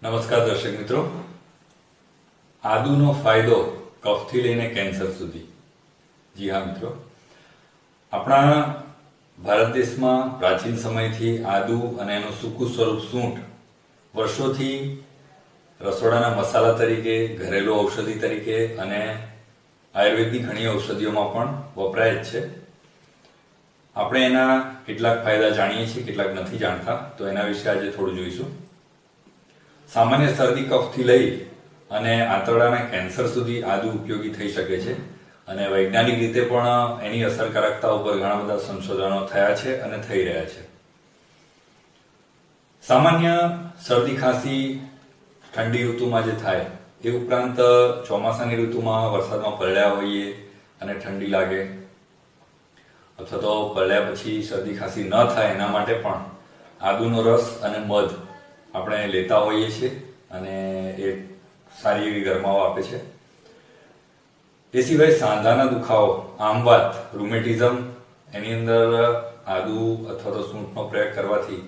નમસ્કાર દર્શક મિત્રો, આદુનો ફાયદો કફથી લઈને કેન્સર સુધી. જી હા મિત્રો, આપણા ભારત દેશમાં પ્રાચીન સમયથી આદુ અને એનું સૂકું સ્વરૂપ સૂંઠ વર્ષોથી રસોડાના મસાલા તરીકે, ઘરેલું ઔષધિ તરીકે અને આયુર્વેદની ઘણી ઔષધિઓમાં પણ વપરાય જ છે. આપણે એના કેટલાક ફાયદા જાણીએ છીએ, કેટલાક નથી જાણતા, તો એના વિશે આજે થોડું જોઈશું. સામાન્ય શરદી કફથી લઈ અને આંતરડાના કેન્સર સુધી આદુ ઉપયોગી થઈ શકે છે અને વૈજ્ઞાનિક રીતે પણ એની અસરકારકતા ઉપર ઘણા બધા સંશોધનો થયા છે અને થઈ રહ્યા છે. સામાન્ય શરદી ખાંસી ઠંડી ઋતુમાં જે થાય એ ઉપરાંત ચોમાસાની ઋતુમાં વરસાદમાં પલળ્યા હોઈએ અને ઠંડી લાગે, અથવા તો પલળ્યા પછી શરદી ખાંસી ન થાય એના માટે પણ આદુનો રસ અને મધ આપણે લેતા હોઈએ છીએ અને એ સારી એવી ગરમાવો આપે છે. એ સિવાય સાંધાના દુખાવો, આમવાત, રૂમેટિઝમ, એની અંદર આદુ અથવા તો સૂંઠનો પ્રયોગ કરવાથી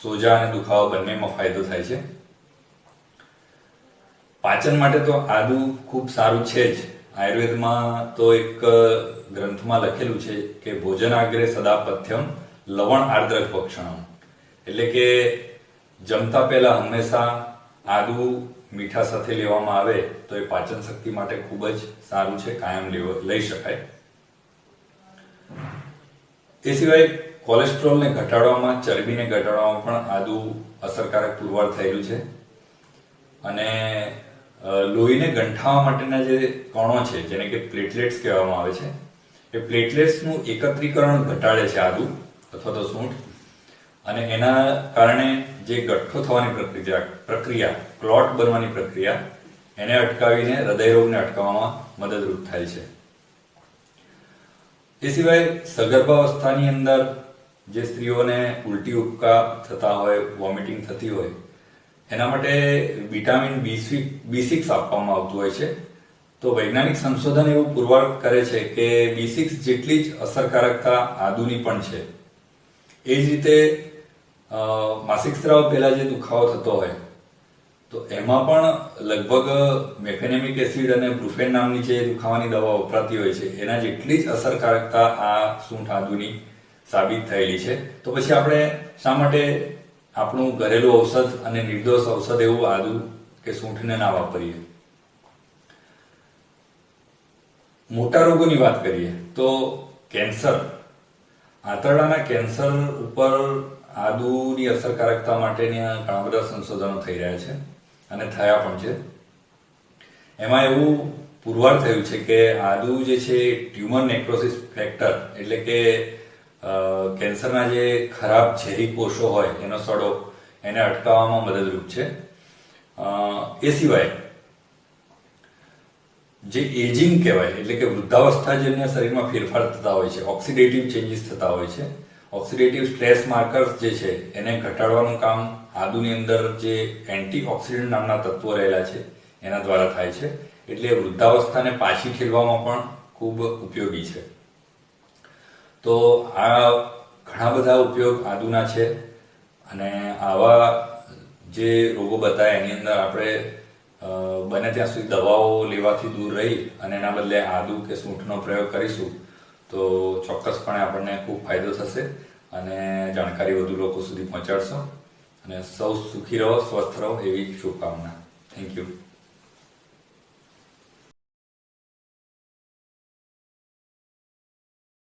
સોજા અને દુખાવો બંનેમાં ફાયદો થાય છે. પાચન માટે તો આદુ ખૂબ સારું છે જ. આયુર્વેદમાં તો એક ગ્રંથમાં લખેલું છે કે ભોજનાગ્રે સદા પથ્યમ લવણ આર્દ્રક ભક્ષણમ, એટલે કે જમતા પહેલા હંમેશા આદુ મીઠા સાથે લેવામાં આવે તો એ પાચન શક્તિ માટે ખૂબ જ સારું છે, કાયમ લઈ શકાય. એ સિવાય કોલેસ્ટ્રોલને ઘટાડવામાં, ચરબીને ઘટાડવામાં પણ આદુ અસરકારક પુરવાર થયેલું છે અને લોહીને ગંઠાવા માટેના જે કણો છે, જેને કે પ્લેટલેટ્સ કહેવામાં આવે છે, એ પ્લેટલેટ્સનું એકત્રીકરણ ઘટાડે છે આદુ અથવા તો સૂંઠ, અને એના કારણે જે ગઠ્ઠો થવાની પ્રક્રિયા, ક્લોટ બનવાની પ્રક્રિયા, એને અટકાવીને હૃદયરોગને અટકાવવામાં મદદરૂપ થાય છે. એ સિવાય સગર્ભાવસ્થાની અંદર જે સ્ત્રીઓને ઉલટી ઉપકા થતા હોય, વોમિટિંગ થતી હોય, એના માટે વિટામિન B6 આપવામાં આવતું હોય છે. તો વૈજ્ઞાનિક સંશોધન એવું પુરવાર કરે છે કે B6 જેટલી જ અસરકારકતા આદુની પણ છે. એ જ રીતે માસિક સ્ત્રાવ પહેલા જે દુખાવો થતો હોય તો એમાં પણ લગભગ મેફેનેમિક એસિડ અને બ્રુફેન નામની જે દુખાવાની દવા વપરાતી હોય છે એના જેટલી જ અસરકારકતા આ સૂંઠ આદુની સાબિત થયેલી છે. તો પછી આપણે શા માટે આપણું ઘરેલું ઔષધ અને નિર્દોષ ઔષધ એવું આદુ કે સૂંઠને ના વાપરીએ? મોટા રોગોની વાત કરીએ તો કેન્સર, આંતરડાના કેન્સર ઉપર આદુની અસરકારકતા માટેના ઘણા બધા સંશોધનો થઈ રહ્યા છે અને થયા પણ છે. એમાં એવું પુરવાર થયું છે કે આદુ જે છે ટ્યુમર નેક્રોસિસ ફેક્ટર, એટલે કે કેન્સરના જે ખરાબ ઝેરી કોષો હોય એનો સડો, એને અટકાવવામાં મદદરૂપ છે. એ સિવાય જે એજિંગ કહેવાય, એટલે કે વૃદ્ધાવસ્થાજન્ય શરીરમાં ફેરફાર થતા હોય છે, ઓક્સિડેટિવ ચેન્જીસ થતા હોય છે, ઓક્સિડેટિવ સ્ટ્રેસ માર્કર્સ જે છે એને ઘટાડવાનું કામ આદુની અંદર જે એન્ટીઓક્સિડન્ટ નામના તત્વો રહેલા છે એના દ્વારા થાય છે. એટલે વૃદ્ધાવસ્થાને પાછી ઠેલવામાં પણ ખૂબ ઉપયોગી છે. તો આ ઘણા બધા ઉપયોગ આદુના છે અને આવા જે રોગો બતાવ્યા એની અંદર આપણે બને ત્યાં સુધી દવાઓ લેવાથી દૂર રહી અને એના બદલે આદુ કે સૂંઠનો પ્રયોગ કરીશું તો ચોક્કસપણે આપણને ખૂબ ફાયદો થશે અને જાણકારી વધુ લોકો સુધી પહોંચાડશો. અને સૌ સુખી રહો, સ્વસ્થ રહો એવી શુભકામના. Thank you.